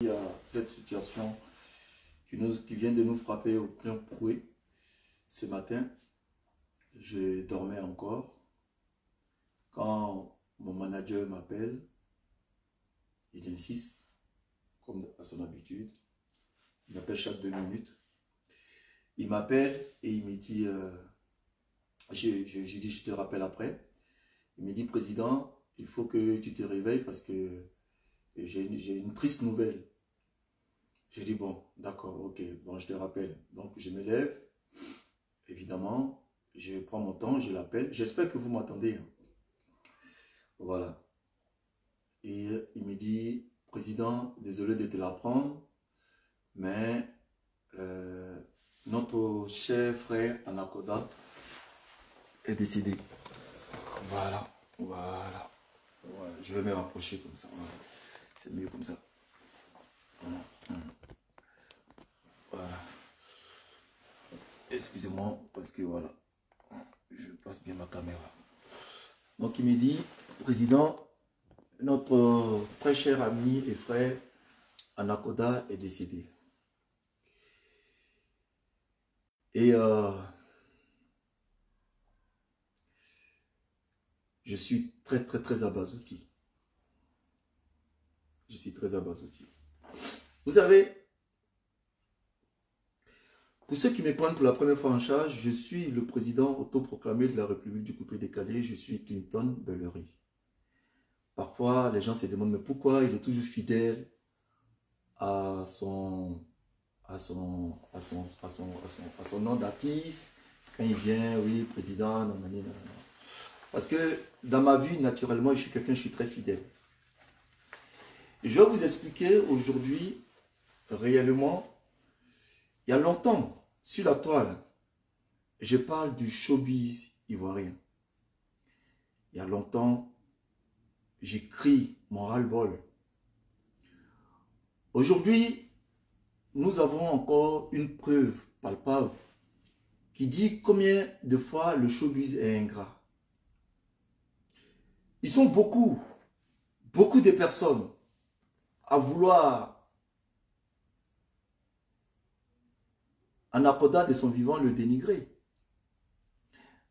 Il y a cette situation qui vient de nous frapper au plein fouet. Ce matin, je dormais encore quand mon manager m'appelle. Il insiste, comme à son habitude. Il m'appelle chaque 2 minutes. Il m'appelle et il me dit, je dis, je te rappelle après. Il me dit, président, il faut que tu te réveilles parce que j'ai une triste nouvelle. J'ai dit, bon, d'accord, ok, bon, je te rappelle. Donc, je me lève, évidemment, je prends mon temps, je l'appelle. J'espère que vous m'entendez. Hein. Voilà. Et il me dit, président, désolé de te l'apprendre, mais notre cher frère Anakoda est décédé. Voilà, voilà. Voilà. Je vais me rapprocher comme ça. Voilà. C'est mieux comme ça. Voilà. Voilà. Excusez-moi, parce que voilà, je passe bien ma caméra. Donc il me dit, président, notre très cher ami et frère Anakoda est décédé. Et je suis très abasourdi. Je suis très abasourdi. Vous savez, pour ceux qui me prennent pour la première fois en charge, je suis le président autoproclamé de la République du coupé-décalé, je suis Clinton Bellery. Parfois, les gens se demandent, mais pourquoi il est toujours fidèle à son nom d'artiste, quand il vient, oui, président, nanani. Parce que dans ma vie, naturellement, je suis très fidèle. Je vais vous expliquer aujourd'hui, réellement, il y a longtemps, sur la toile, je parle du showbiz ivoirien. Il y a longtemps, j'écris mon ras-le-bol. Aujourd'hui, nous avons encore une preuve palpable qui dit combien de fois le showbiz est ingrat. Ils sont beaucoup de personnes à vouloir Anakoda de son vivant le dénigrer.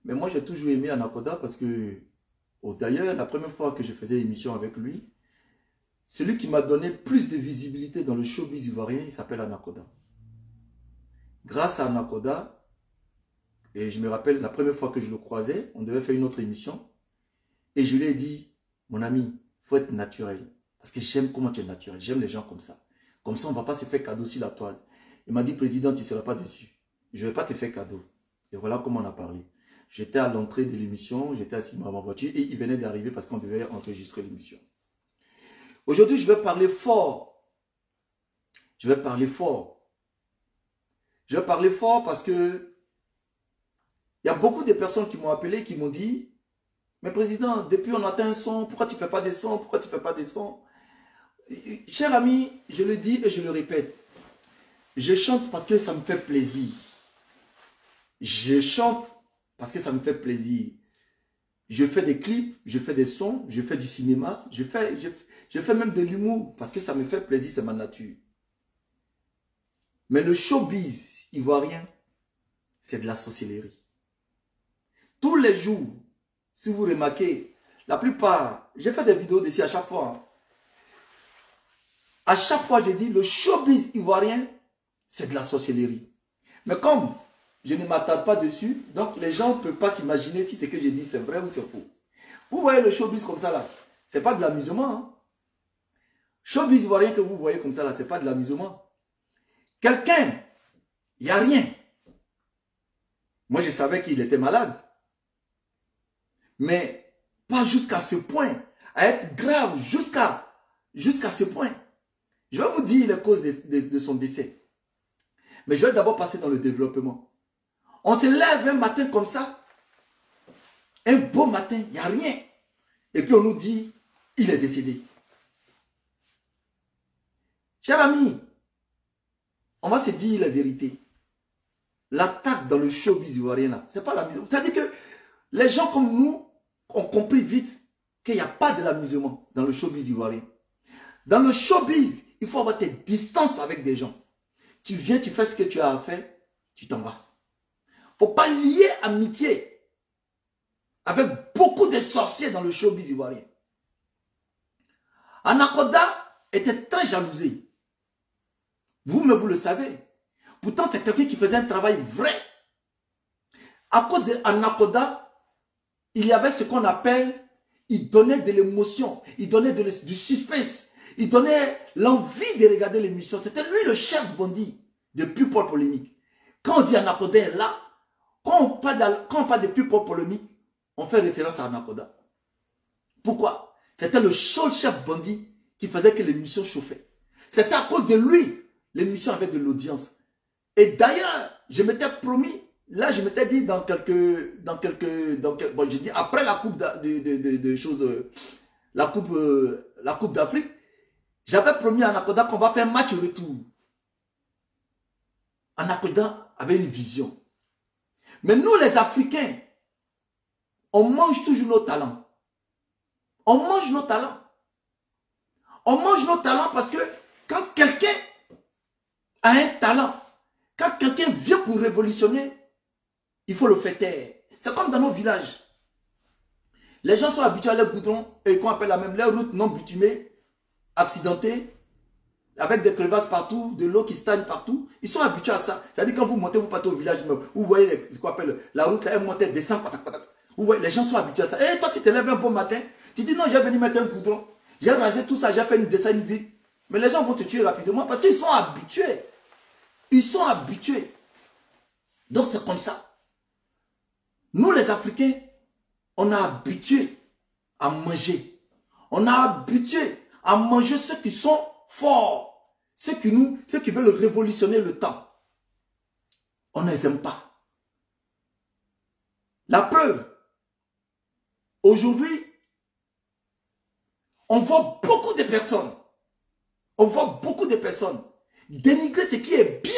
Mais moi j'ai toujours aimé Anakoda parce que, d'ailleurs la première fois que je faisais l'émission avec lui, celui qui m'a donné plus de visibilité dans le showbiz ivoirien, il s'appelle Anakoda. Grâce à Anakoda, et je me rappelle la première fois que je le croisais, on devait faire une autre émission, et je lui ai dit, mon ami, il faut être naturel, parce que j'aime comment tu es naturel, j'aime les gens comme ça. Comme ça, on ne va pas se faire cadeau sur la toile. Il m'a dit, président, tu ne seras pas dessus. Je ne vais pas te faire cadeau. Et voilà comment on a parlé. J'étais à l'entrée de l'émission, j'étais assis dans ma voiture et il venait d'arriver parce qu'on devait enregistrer l'émission. Aujourd'hui, je vais parler fort. Je vais parler fort. Je vais parler fort parce que il y a beaucoup de personnes qui m'ont appelé, qui m'ont dit, mais président, depuis on atteint un son, pourquoi tu ne fais pas des sons? Pourquoi tu ne fais pas des sons? Cher ami, je le dis et je le répète. Je chante parce que ça me fait plaisir. Je chante parce que ça me fait plaisir. Je fais des clips, je fais des sons, je fais du cinéma, je fais même de l'humour parce que ça me fait plaisir, c'est ma nature. Mais le showbiz ivoirien, c'est de la sorcellerie. Tous les jours, si vous remarquez, la plupart, j'ai fait des vidéos dessus à chaque fois. À chaque fois, j'ai dit, le showbiz ivoirien, c'est de la sorcellerie. Mais comme je ne m'attarde pas dessus, donc les gens ne peuvent pas s'imaginer si ce que j'ai dit c'est vrai ou c'est faux. Vous voyez le showbiz comme ça là, c'est pas de l'amusement. Hein? Showbiz ivoirien que vous voyez comme ça là, c'est pas de l'amusement. Quelqu'un, il n'y a rien. Moi je savais qu'il était malade. Mais pas jusqu'à ce point, à être grave jusqu'à ce point. Je vais vous dire les causes de son décès. Mais je vais d'abord passer dans le développement. On se lève un matin comme ça. Un beau matin, il n'y a rien. Et puis on nous dit, il est décédé. Cher ami, on va se dire la vérité. L'attaque dans le showbiz ivoirien là, c'est pas l'amusement. C'est-à-dire que les gens comme nous ont compris vite qu'il n'y a pas de l'amusement dans le showbiz ivoirien. Dans le showbiz, il faut avoir tes distances avec des gens. Tu viens, tu fais ce que tu as à faire, tu t'en vas. Il ne faut pas lier amitié avec beaucoup de sorciers dans le showbiz ivoirien. Anaconda était très jalousé. Vous, mais vous le savez. Pourtant, c'est quelqu'un qui faisait un travail vrai. À cause d'Anaconda, il y avait ce qu'on appelle, il donnait de l'émotion, il donnait du suspense, il donnait l'envie de regarder l'émission. C'était lui le chef bandit de People Polémique. Quand on dit Anaconda est là, quand on parle de People Polémique, on fait référence à Anaconda. Pourquoi? C'était le seul chef bandit qui faisait que l'émission chauffait. C'était à cause de lui, l'émission avait de l'audience. Et d'ailleurs, je m'étais promis, là je m'étais dit bon, je dis après la coupe la coupe d'Afrique, j'avais promis à Anaconda qu'on va faire un match retour. Anaconda avait une vision. Mais nous les Africains, on mange toujours nos talents. On mange nos talents. On mange nos talents parce que quand quelqu'un a un talent, quand quelqu'un vient pour révolutionner, il faut le faire taire. C'est comme dans nos villages. Les gens sont habitués à leur goudron, et qu'on appelle la même, les routes non bitumées, accidentées, avec des crevasses partout, de l'eau qui stagne partout. Ils sont habitués à ça. C'est-à-dire quand vous montez, vous partez au village, vous voyez ce qu'on appelle la route, là, elle monte, elle descend, vous voyez, les gens sont habitués à ça. Et toi, tu te lèves un bon matin, tu dis non, j'ai venu mettre un goudron, j'ai rasé tout ça, j'ai fait une descente vite. Mais les gens vont te tuer rapidement parce qu'ils sont habitués. Ils sont habitués. Donc c'est comme ça. Nous les Africains, on a habitué à manger. On a habitué à manger ceux qui sont forts. Ceux qui veulent révolutionner le temps. On ne les aime pas. La preuve. Aujourd'hui, on voit beaucoup de personnes. On voit beaucoup de personnes dénigrer ce qui est bien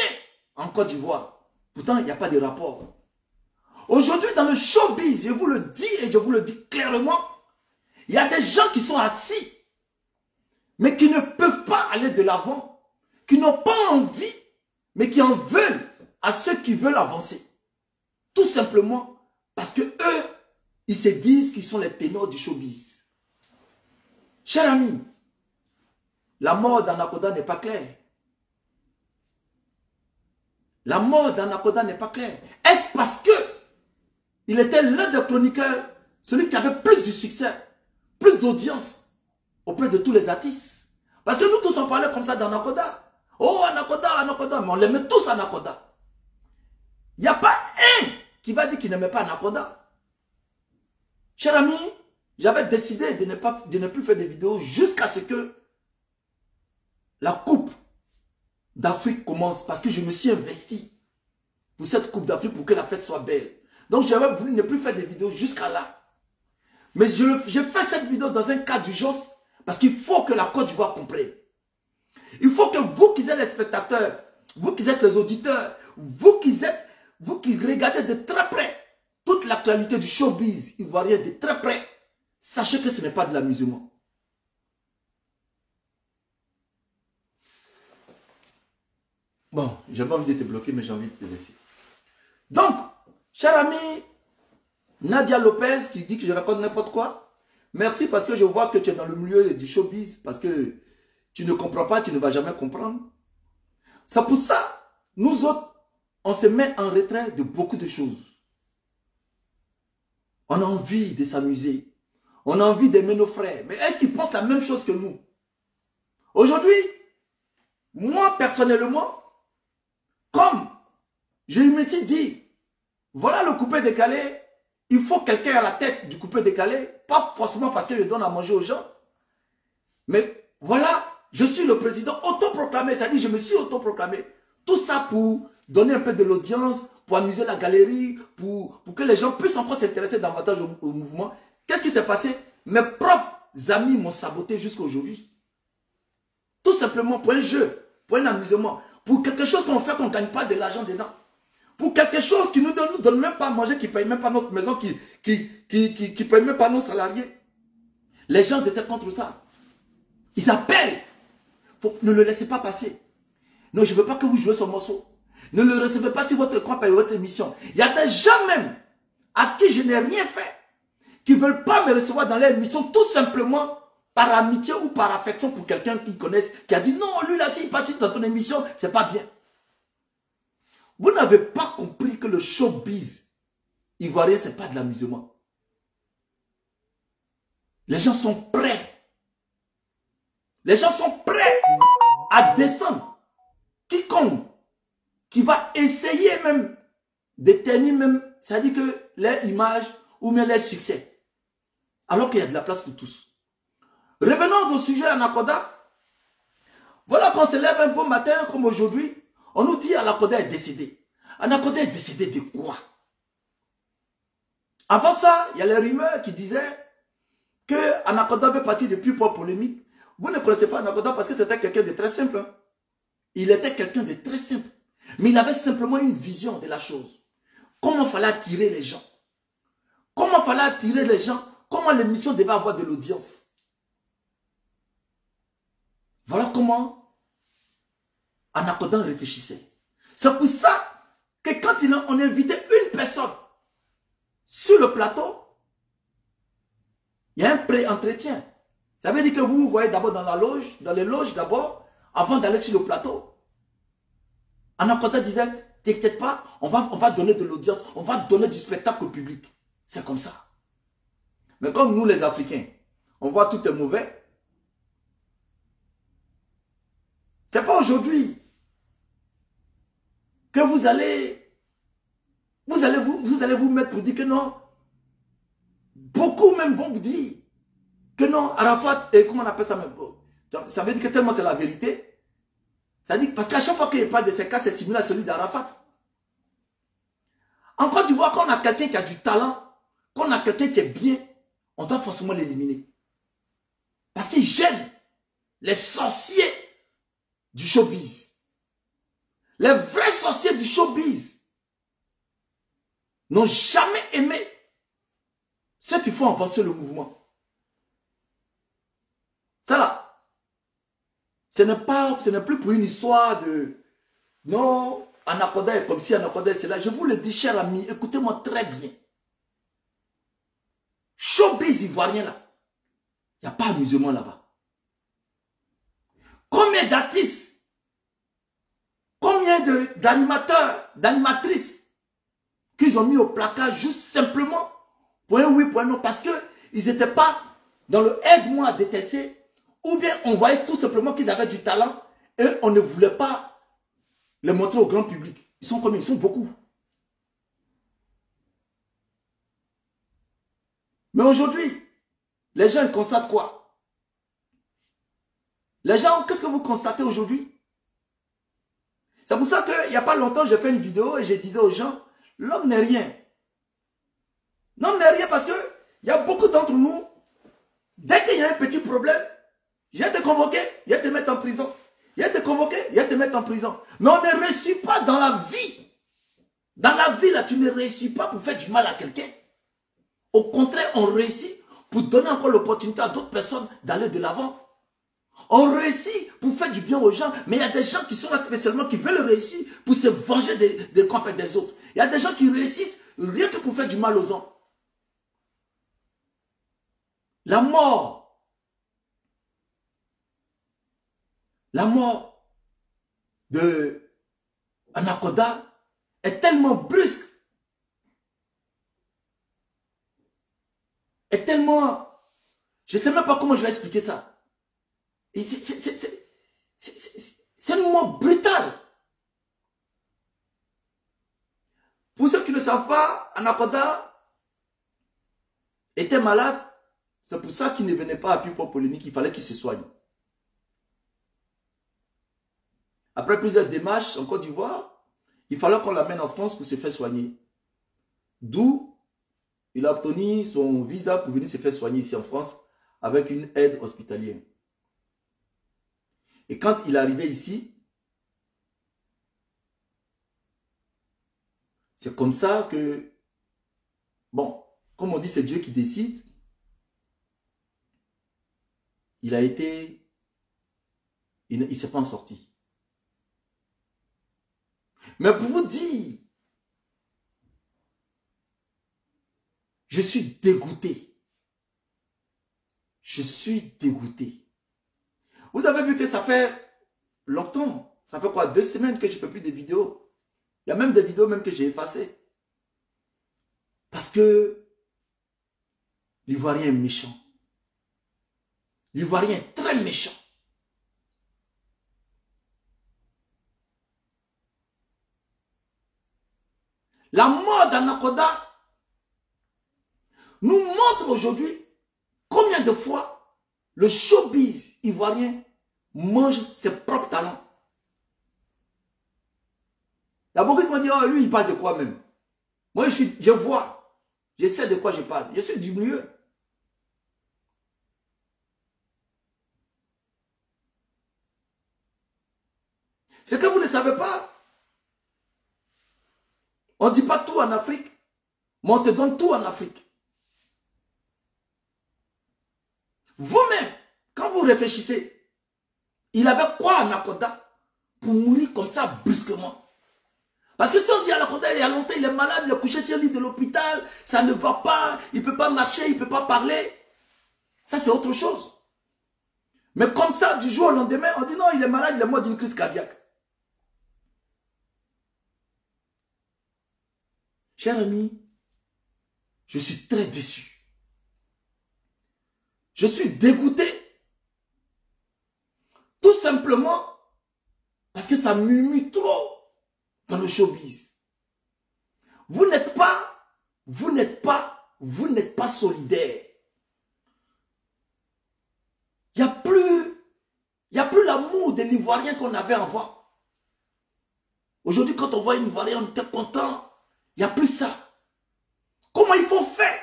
en Côte d'Ivoire. Pourtant, il n'y a pas de rapport. Aujourd'hui, dans le showbiz, je vous le dis et je vous le dis clairement, il y a des gens qui sont assis, mais qui ne peuvent pas aller de l'avant, qui n'ont pas envie, mais qui en veulent à ceux qui veulent avancer. Tout simplement parce que eux, ils se disent qu'ils sont les ténors du showbiz. Chers amis, la mort d'Anaconda n'est pas claire. La mort d'Anaconda n'est pas claire. Est-ce parce que il était l'un des chroniqueurs, celui qui avait plus de succès, plus d'audience auprès de tous les artistes? Parce que nous tous on parlait comme ça d'Anaconda. Oh Anaconda, Anaconda, mais on l'aimait tous Anaconda. Il n'y a pas un qui va dire qu'il n'aimait pas Anaconda. Cher ami, j'avais décidé de ne plus faire des vidéos jusqu'à ce que la coupe d'Afrique commence, parce que je me suis investi pour cette coupe d'Afrique pour que la fête soit belle. Donc j'avais voulu ne plus faire des vidéos jusqu'à là. Mais je fais cette vidéo dans un cas d'urgence parce qu'il faut que la Côte d'Ivoire comprenne. Il faut que vous qui êtes les spectateurs, vous qui êtes les auditeurs, vous qui regardez de très près toute l'actualité du showbiz ivoirien de très près, sachez que ce n'est pas de l'amusement. Bon, j'ai pas envie de te bloquer, mais j'ai envie de te laisser. Donc, cher ami, Nadia Lopez qui dit que je raconte n'importe quoi, merci parce que je vois que tu es dans le milieu du showbiz, parce que tu ne comprends pas, tu ne vas jamais comprendre. C'est pour ça, nous autres, on se met en retrait de beaucoup de choses. On a envie de s'amuser. On a envie d'aimer nos frères. Mais est-ce qu'ils pensent la même chose que nous? Aujourd'hui, moi personnellement, comme je me suis dit, voilà le coupé décalé, il faut quelqu'un à la tête du coupé décalé, pas forcément parce que je donne à manger aux gens. Mais voilà, je suis le président autoproclamé, c'est-à-dire je me suis autoproclamé. Tout ça pour donner un peu de l'audience, pour amuser la galerie, pour que les gens puissent encore s'intéresser davantage au mouvement. Qu'est-ce qui s'est passé? Mes propres amis m'ont saboté jusqu'à aujourd'hui. Tout simplement pour un jeu, pour un amusement, pour quelque chose qu'on fait qu'on ne gagne pas de l'argent dedans. Pour quelque chose qui ne nous donne même pas à manger, qui ne paye même pas notre maison, qui ne paye même pas nos salariés. Les gens étaient contre ça. Ils appellent Ne le laissez pas passer. Non, je ne veux pas que vous jouiez ce morceau. Ne le recevez pas sur votre compte et votre émission. Il y a des gens même à qui je n'ai rien fait, qui ne veulent pas me recevoir dans leur émission tout simplement par amitié ou par affection pour quelqu'un qu'ils connaissent, qui a dit non, lui là, s'il passe dans ton émission, c'est pas bien. Vous n'avez pas compris que le showbiz ivoirien, ce n'est pas de l'amusement. Les gens sont prêts. Les gens sont prêts à descendre. Quiconque qui va essayer même d'éteindre même, ça dit que leur image ou bien leur succès. Alors qu'il y a de la place pour tous. Revenons au sujet Anaconda. Voilà qu'on se lève un bon matin comme aujourd'hui. On nous dit Anaconda est décédé. Anaconda est décédé de quoi? Avant ça, il y a les rumeurs qui disaient que Anaconda fait partie de plus pour polémique. Vous ne connaissez pas Anaconda parce que c'était quelqu'un de très simple. Hein? Il était quelqu'un de très simple. Mais il avait simplement une vision de la chose. Comment il fallait attirer les gens. Comment il fallait attirer les gens. Comment l'émission devait avoir de l'audience. Voilà comment Anaconda réfléchissait. C'est pour ça que quand on invitait une personne sur le plateau, il y a un pré-entretien. Ça veut dire que vous voyez d'abord dans la loge, dans les loges d'abord, avant d'aller sur le plateau. Anaconda disait, t'inquiète pas, on va donner de l'audience, on va donner du spectacle au public. C'est comme ça. Mais comme nous les Africains, on voit tout est mauvais. C'est pas aujourd'hui que vous allez vous mettre pour dire que non. Beaucoup même vont vous dire que non, Arafat, et comment on appelle ça même? Ça veut dire que tellement c'est la vérité. Ça dit parce qu'à chaque fois qu'il parle de ces cas, c'est similaire à celui d'Arafat. En Côte d'Ivoire, quand on a quelqu'un qui a du talent, quand on a quelqu'un qui est bien, on doit forcément l'éliminer. Parce qu'il gêne les sorciers du showbiz. Les vrais sorciers du showbiz n'ont jamais aimé ceux qui font avancer le mouvement. Ça là, ce n'est plus pour une histoire de non, Anaconda est comme si Anaconda est cela. Je vous le dis, cher ami, écoutez-moi très bien. Showbiz ivoirien là, il n'y a pas amusement là-bas. Combien d'artistes, combien d'animateurs, d'animatrices qu'ils ont mis au placard juste simplement pour un oui, pour un non, parce qu'ils n'étaient pas dans le aide-moi à détester, ou bien on voyait tout simplement qu'ils avaient du talent et on ne voulait pas les montrer au grand public. Ils sont combien? Ils sont beaucoup. Mais aujourd'hui, les gens ils constatent quoi? Les gens, qu'est-ce que vous constatez aujourd'hui? C'est pour ça qu'il n'y a pas longtemps, j'ai fait une vidéo et je disais aux gens, l'homme n'est rien. L'homme n'est rien parce qu'il y a beaucoup d'entre nous, dès qu'il y a un petit problème, je vais te convoquer, je vais te mettre en prison. Je vais te convoquer, je vais te mettre en prison. Mais on ne réussit pas dans la vie. Dans la vie, là, tu ne réussis pas pour faire du mal à quelqu'un. Au contraire, on réussit pour donner encore l'opportunité à d'autres personnes d'aller de l'avant. On réussit pour faire du bien aux gens, mais il y a des gens qui sont là spécialement qui veulent réussir pour se venger des comptes des autres. Il y a des gens qui réussissent rien que pour faire du mal aux gens. La mort de Anaconda est tellement brusque, est tellement... Je ne sais même pas comment je vais expliquer ça. C'est un moment brutal. Pour ceux qui ne savent pas, Anaconda était malade. C'est pour ça qu'il ne venait pas à People Polémique. Il fallait qu'il se soigne. Après plusieurs démarches en Côte d'Ivoire, il fallait qu'on l'amène en France pour se faire soigner. D'où il a obtenu son visa pour venir se faire soigner ici en France avec une aide hospitalière. Et quand il est arrivé ici, c'est comme ça que, bon, comme on dit, c'est Dieu qui décide. Il a été il ne s'est pas en sorti. Mais pour vous dire, je suis dégoûté. Je suis dégoûté. Vous avez vu que ça fait longtemps. Ça fait quoi, 2 semaines que je ne fais plus de vidéos. Il y a même des vidéos même que j'ai effacées. Parce que l'Ivoirien est méchant. L'Ivoirien est très méchant. La mort d'Anaconda nous montre aujourd'hui combien de fois le showbiz ivoirien mange ses propres talents. Il y a beaucoup qui m'ont dit, oh, lui, il parle de quoi même? Moi, je vois, je sais de quoi je parle. Je suis du milieu. C'est que vous ne savez pas. On ne dit pas tout en Afrique, mais on te donne tout en Afrique. Vous-même, quand vous réfléchissez, il avait quoi à Anaconda pour mourir comme ça brusquement? Parce que si on dit à Anaconda, il y a longtemps, il est malade, il est couché sur le lit de l'hôpital, ça ne va pas, il ne peut pas marcher, il ne peut pas parler. Ça, c'est autre chose. Mais comme ça, du jour au lendemain, on dit non, il est malade, il est mort d'une crise cardiaque. Cher ami, je suis très déçu. Je suis dégoûté. Tout simplement parce que ça murmure trop dans le showbiz. Vous n'êtes pas solidaire. Il n'y a plus l'amour de l'Ivoirien qu'on avait avant. Aujourd'hui, quand on voit un Ivoirien, on était content. Il n'y a plus ça. Comment il faut faire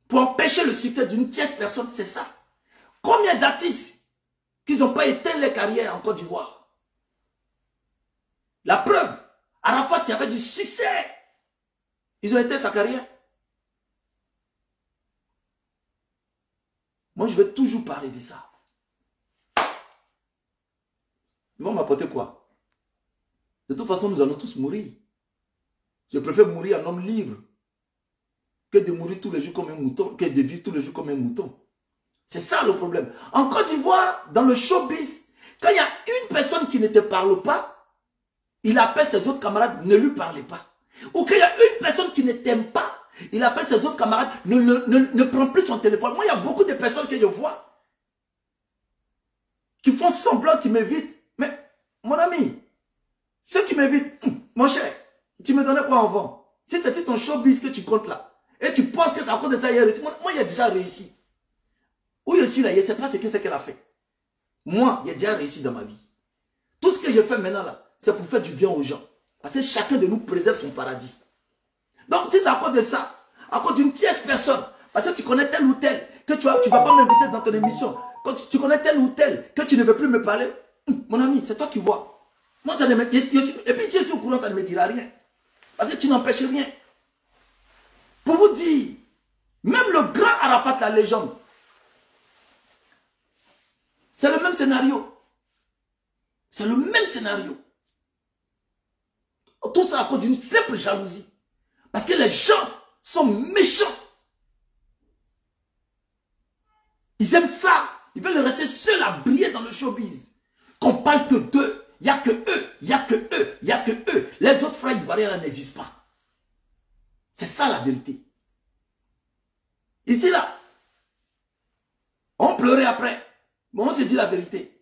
pour empêcher le succès d'une tierce personne? C'est ça. Combien d'artistes qui n'ont pas éteint les carrières en Côte d'Ivoire? La preuve, Arafat qui avait du succès, ils ont éteint sa carrière. Moi, je vais toujours parler de ça. Ils vont m'apporter quoi? De toute façon, nous allons tous mourir. Je préfère mourir un homme libre que de mourir tous les jours comme un mouton, que de vivre tous les jours comme un mouton. C'est ça le problème. En Côte d'Ivoire, dans le showbiz, quand il y a une personne qui ne te parle pas, il appelle ses autres camarades, ne lui parlez pas. Ou qu'il y a une personne qui ne t'aime pas, il appelle ses autres camarades, ne prend plus son téléphone. Moi, il y a beaucoup de personnes que je vois qui font semblant, qui m'évitent. Mais, mon ami, ceux qui m'évitent, mon cher, tu me donnais quoi avant? Si c'était ton showbiz que tu comptes là, et tu penses que c'est à cause de ça, il a réussi. Moi, il a déjà réussi. Où je suis là, je ne sais pas ce que c'est qu'elle a fait. Moi, il a déjà réussi dans ma vie. Tout ce que je fais maintenant là, c'est pour faire du bien aux gens. Parce que chacun de nous préserve son paradis. Donc, si c'est à cause de ça, à cause d'une tierce personne, parce que tu connais tel ou tel, que tu ne vas pas m'inviter dans ton émission, quand tu connais tel ou tel, que tu ne veux plus me parler, mon ami, c'est toi qui vois. Moi, ça ne me... Et puis, si je suis au courant, ça ne me dira rien. Parce que tu n'empêches rien. Pour vous dire, même le grand Arafat, la légende, c'est le même scénario. C'est le même scénario. Tout ça à cause d'une simple jalousie. Parce que les gens sont méchants. Ils aiment ça. Ils veulent rester seuls à briller dans le showbiz. Qu'on parle que d'eux. Il n'y a que eux. Il n'y a que eux. Il n'y a que eux. Les autres frères ivoiriens n'existent pas. C'est ça la vérité. Ici là, on pleurait après. Mais on s'est dit la vérité.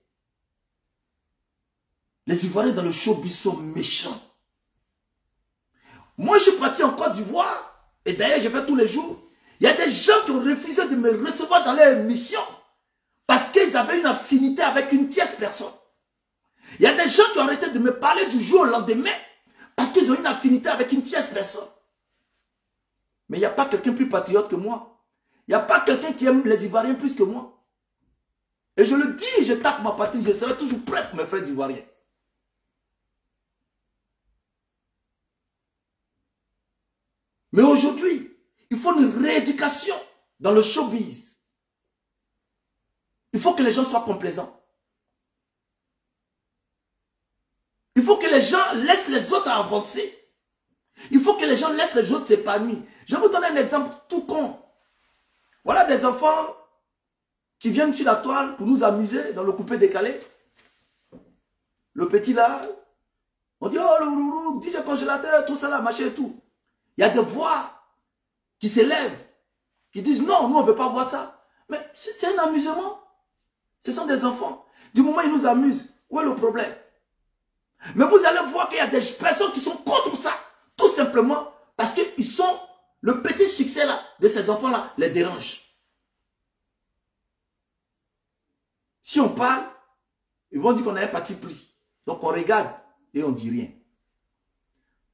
Les Ivoiriens dans le showbiz sont méchants. Moi, je suis parti en Côte d'Ivoire. Et d'ailleurs, je vais tous les jours. Il y a des gens qui ont refusé de me recevoir dans leur émission. Parce qu'ils avaient une affinité avec une tierce personne. Il y a des gens qui ont arrêté de me parler du jour au lendemain. Parce qu'ils ont une affinité avec une tierce personne. Mais il n'y a pas quelqu'un plus patriote que moi. Il n'y a pas quelqu'un qui aime les Ivoiriens plus que moi. Et je le dis, je tape ma patrie, je serai toujours prêt pour mes frères ivoiriens. Mais aujourd'hui, il faut une rééducation dans le showbiz. Il faut que les gens soient complaisants. Il faut que les gens laissent les autres avancer. Il faut que les gens laissent les autres s'épanouir. Je vais vous donner un exemple tout con. Voilà des enfants qui viennent sur la toile pour nous amuser dans le coupé décalé. Le petit là, on dit, oh le rourou, DJ congélateur, tout ça là, machin et tout. Il y a des voix qui s'élèvent, qui disent non, nous on ne veut pas voir ça. Mais c'est un amusement. Ce sont des enfants. Du moment où ils nous amusent, où est le problème? Mais vous allez voir qu'il y a des personnes qui sont contre ça. Tout simplement parce que le petit succès là, de ces enfants-là les dérange. Si on parle, ils vont dire qu'on a un parti pris. Donc on regarde et on ne dit rien.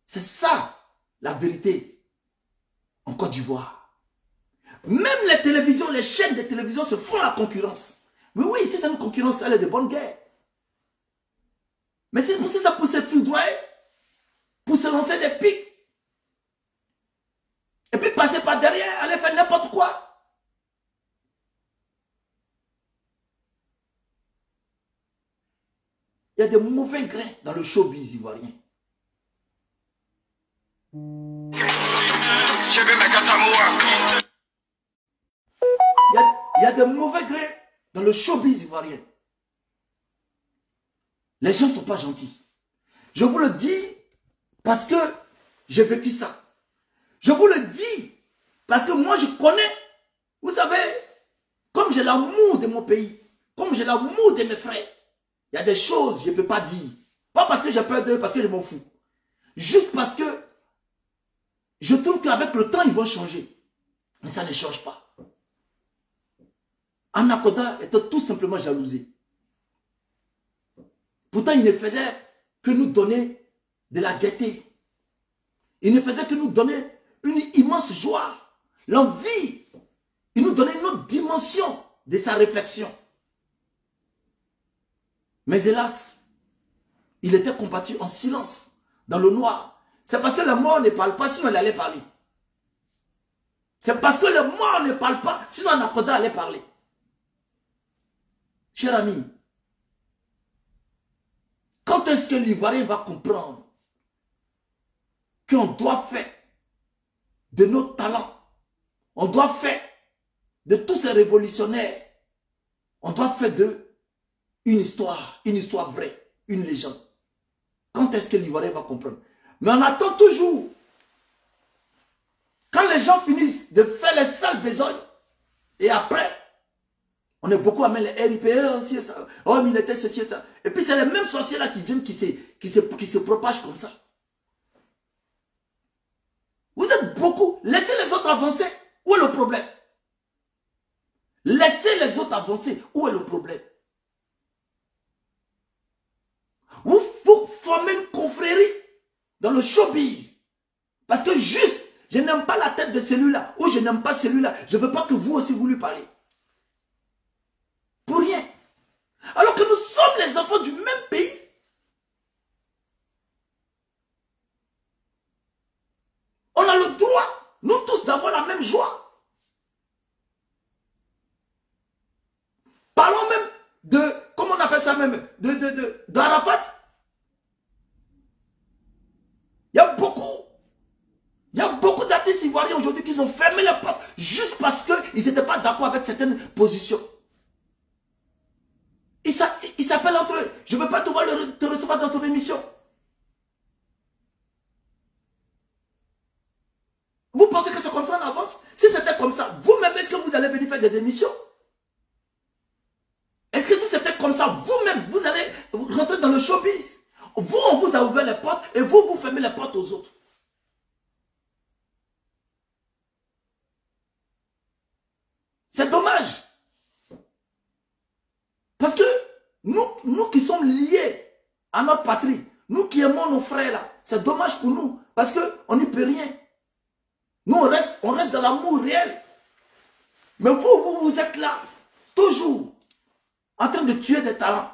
C'est ça la vérité en Côte d'Ivoire. Même les télévisions, les chaînes de télévision se font la concurrence. Mais oui, si c'est une concurrence, elle est de bonne guerre. Mais c'est pour ça, pour se foudroyer, pour se lancer des pics. Et puis passer par derrière, aller faire n'importe quoi. Il y a des mauvais grains dans le showbiz ivoirien. Il y a des mauvais grains dans le showbiz ivoirien. Les gens ne sont pas gentils. Je vous le dis parce que j'ai vécu ça. Je vous le dis parce que moi je connais, vous savez, comme j'ai l'amour de mon pays, comme j'ai l'amour de mes frères, il y a des choses que je ne peux pas dire. Pas parce que j'ai peur d'eux, parce que je m'en fous. Juste parce que je trouve qu'avec le temps, ils vont changer. Mais ça ne change pas. Anakoda était tout simplement jalousé. Pourtant, il ne faisait que nous donner de la gaieté. Il ne faisait que nous donner une immense joie, l'envie. Il nous donnait une autre dimension de sa réflexion. Mais hélas, il était combattu en silence, dans le noir. C'est parce que le mort ne parle pas, sinon il allait parler. C'est parce que le mort ne parle pas, sinon Anakoda allait parler. Cher ami, quand est-ce que l'Ivoirien va comprendre qu'on doit faire de nos talents, on doit faire de tous ces révolutionnaires, on doit faire d'eux une histoire vraie, une légende. Quand est-ce que l'Ivoirien va comprendre? Mais on attend toujours. Quand les gens finissent de faire les sales besognes, et après, on est beaucoup à mettre les RIP, oh, mais il était ceci et ça. Et puis c'est les mêmes sorciers-là qui viennent, qui se propagent comme ça. Vous êtes beaucoup. Laissez les autres avancer. Où est le problème? Laissez les autres avancer. Où est le problème? Vous formez une confrérie dans le showbiz. Parce que juste, je n'aime pas la tête de celui-là, ou je n'aime pas celui-là. Je ne veux pas que vous aussi vous lui parlez. Pour rien. Alors que nous sommes les enfants du même pays. On a le droit, nous tous, d'avoir la même joie. Parlons même de, comment on appelle ça même, d'Arafat. Il y a beaucoup d'artistes ivoiriens aujourd'hui qui ont fermé les portes juste parce qu'ils n'étaient pas d'accord avec certaines positions. Ils s'appellent entre eux. Je ne veux pas te recevoir dans ton émission. Vous pensez que c'est comme ça en avance? Si c'était comme ça, vous-même, est-ce que vous allez venir faire des émissions? Est-ce que si c'était comme ça, vous-même, vous allez rentrer dans le showbiz? Vous, on vous a ouvert les portes et vous, vous fermez les portes aux autres. C'est dommage. Parce que nous qui sommes liés à notre patrie, nous qui aimons nos frères là, c'est dommage pour nous. Parce qu'on n'y peut rien. Nous, on reste dans l'amour réel. Mais vous êtes là, toujours, en train de tuer des talents.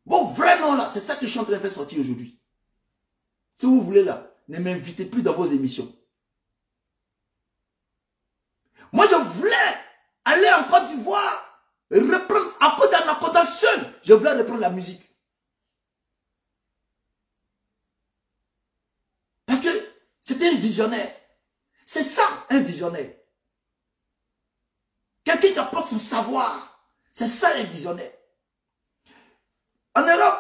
Vos vrais noms là, c'est ça que je suis en train de faire sortir aujourd'hui. Si vous voulez là, ne m'invitez plus dans vos émissions. Moi, je voulais aller en Côte d'Ivoire, reprendre, à cause d'Anakoda seul, je voulais reprendre la musique. C'était un visionnaire. C'est ça, un visionnaire. Quelqu'un qui apporte son savoir. C'est ça, un visionnaire. En Europe,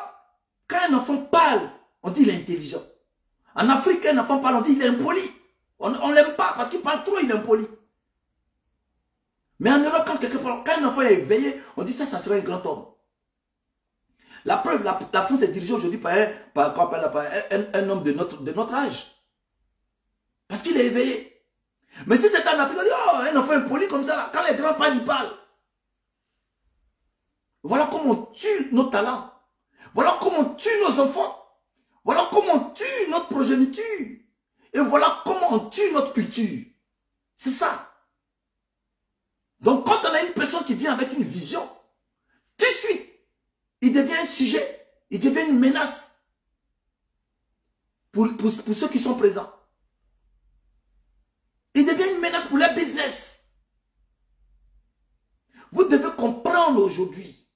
quand un enfant parle, on dit il est intelligent. En Afrique, quand un enfant parle, on dit il est impoli. On ne l'aime pas parce qu'il parle trop, il est impoli. Mais en Europe, quand quelqu'un parle, quand un enfant est éveillé, on dit ça serait un grand homme. La preuve, la France est dirigée aujourd'hui par un homme de notre âge. Parce qu'il est éveillé. Mais si c'est en Afrique, on dit, oh, un enfant impoli comme ça, là, quand les grands parlent, ils parlent. Voilà comment on tue nos talents. Voilà comment on tue nos enfants. Voilà comment on tue notre progéniture. Et voilà comment on tue notre culture. C'est ça. Donc quand on a une personne qui vient avec une vision, tout de suite, il devient un sujet, il devient une menace pour ceux qui sont présents. Il devient une menace pour leur business. Vous devez comprendre aujourd'hui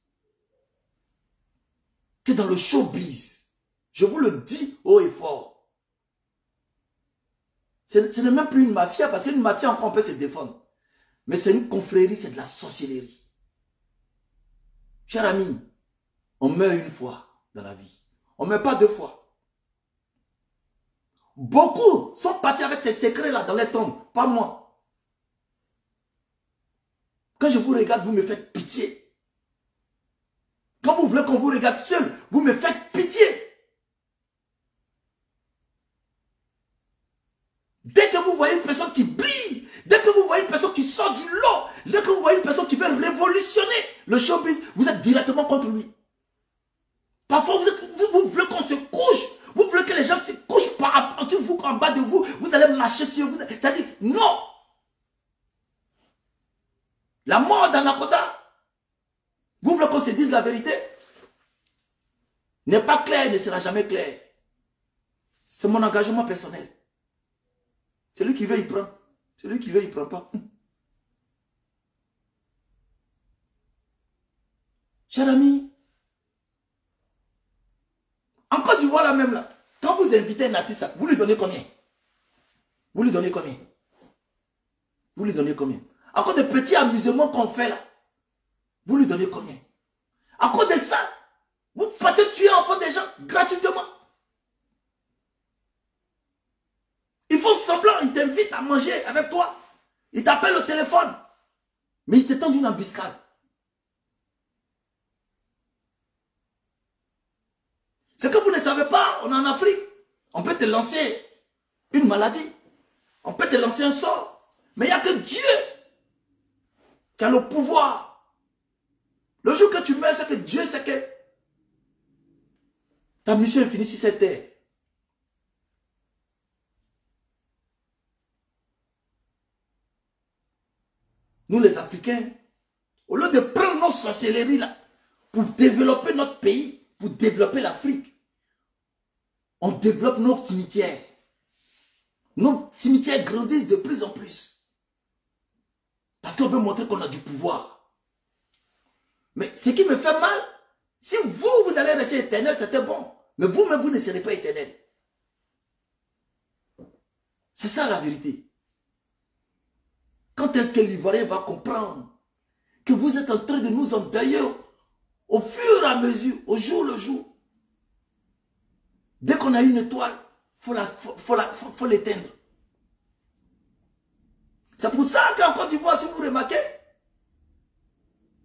que dans le showbiz, je vous le dis haut et fort, ce n'est même plus une mafia, parce qu'une mafia, encore on peut se défendre. Mais c'est une confrérie, c'est de la sorcellerie. Cher ami, on meurt une fois dans la vie. On ne meurt pas deux fois. Beaucoup sont partis avec ces secrets-là dans les tombes, pas moi. Quand je vous regarde, vous me faites pitié. Quand vous voulez qu'on vous regarde seul, vous me faites pitié. Dès que vous voyez une personne qui brille, dès que vous voyez une personne qui sort du lot, dès que vous voyez une personne qui veut révolutionner le showbiz, vous êtes directement contre lui. Parfois, vous voulez qu'on se couche, vous voulez que les gens se couchent sur vous, en bas de vous, vous allez marcher sur vous. C'est-à-dire, non. La mort d'Anaconda, vous voulez qu'on se dise la vérité? N'est pas clair, ne sera jamais clair. C'est mon engagement personnel. Celui qui veut, il prend. Celui qui veut, il ne prend pas. Cher ami, en Côte d'Ivoire, là même, là, quand vous invitez un artiste, vous lui donnez combien? Vous lui donnez combien? Vous lui donnez combien? À cause des petits amusements qu'on fait là, vous lui donnez combien? À cause de ça, vous partez tuer l'enfant des gens gratuitement. Ils font semblant, ils t'invitent à manger avec toi. Ils t'appellent au téléphone. Mais ils te tendent une embuscade. Ce que vous ne savez pas, on est en Afrique. On peut te lancer une maladie. On peut te lancer un sort. Mais il n'y a que Dieu qui a le pouvoir. Le jour que tu meurs, c'est que Dieu sait que ta mission est finie sur cette terre. Nous les Africains, au lieu de prendre nos sorcelleries là, pour développer notre pays, pour développer l'Afrique, on développe nos cimetières. Nos cimetières grandissent de plus en plus. Parce qu'on veut montrer qu'on a du pouvoir. Mais ce qui me fait mal, si vous allez rester éternel, c'était bon. Mais vous-même, vous ne serez pas éternel. C'est ça la vérité. Quand est-ce que l'Ivoirien va comprendre que vous êtes en train de nous endeuiller au fur et à mesure, au jour le jour? Dès qu'on a une étoile, faut l'éteindre. C'est pour ça qu'en Côte d'Ivoire, si vous remarquez,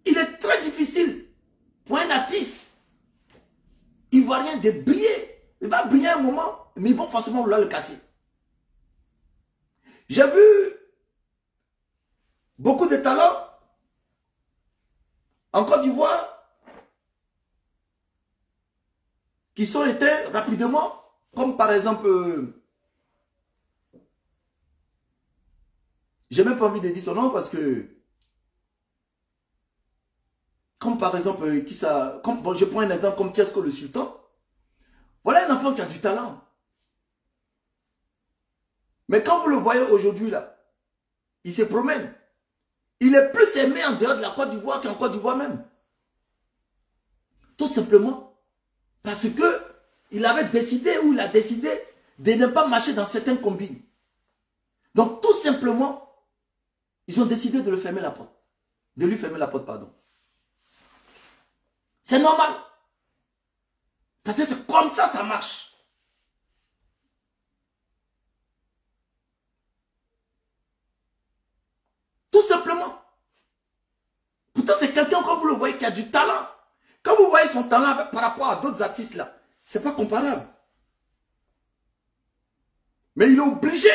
il est très difficile pour un artiste ivoirien de briller. Il va briller un moment, mais ils vont forcément vouloir le casser. J'ai vu beaucoup de talents en Côte d'Ivoire qui sont éteints rapidement, comme par exemple, j'ai même pas envie de dire son nom parce que, comme par exemple, bon, je prends un exemple comme Tiesco le Sultan. Voilà un enfant qui a du talent. Mais quand vous le voyez aujourd'hui là, il se promène. Il est plus aimé en dehors de la Côte d'Ivoire qu'en Côte d'Ivoire même. Tout simplement parce que il avait décidé ou il a décidé de ne pas marcher dans certaines combines. Donc tout simplement, ils ont décidé de lui fermer la porte. De lui fermer la porte, pardon. C'est normal. Parce que c'est comme ça marche. Tout simplement. Pourtant, c'est quelqu'un, comme vous le voyez, qui a du talent. Quand vous voyez son talent par rapport à d'autres artistes là, c'est pas comparable. Mais il est obligé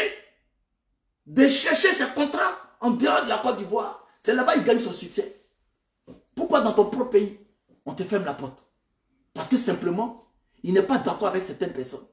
de chercher ses contrats en dehors de la Côte d'Ivoire. C'est là-bas qu'il gagne son succès. Pourquoi dans ton propre pays, on te ferme la porte? Parce que simplement, il n'est pas d'accord avec certaines personnes.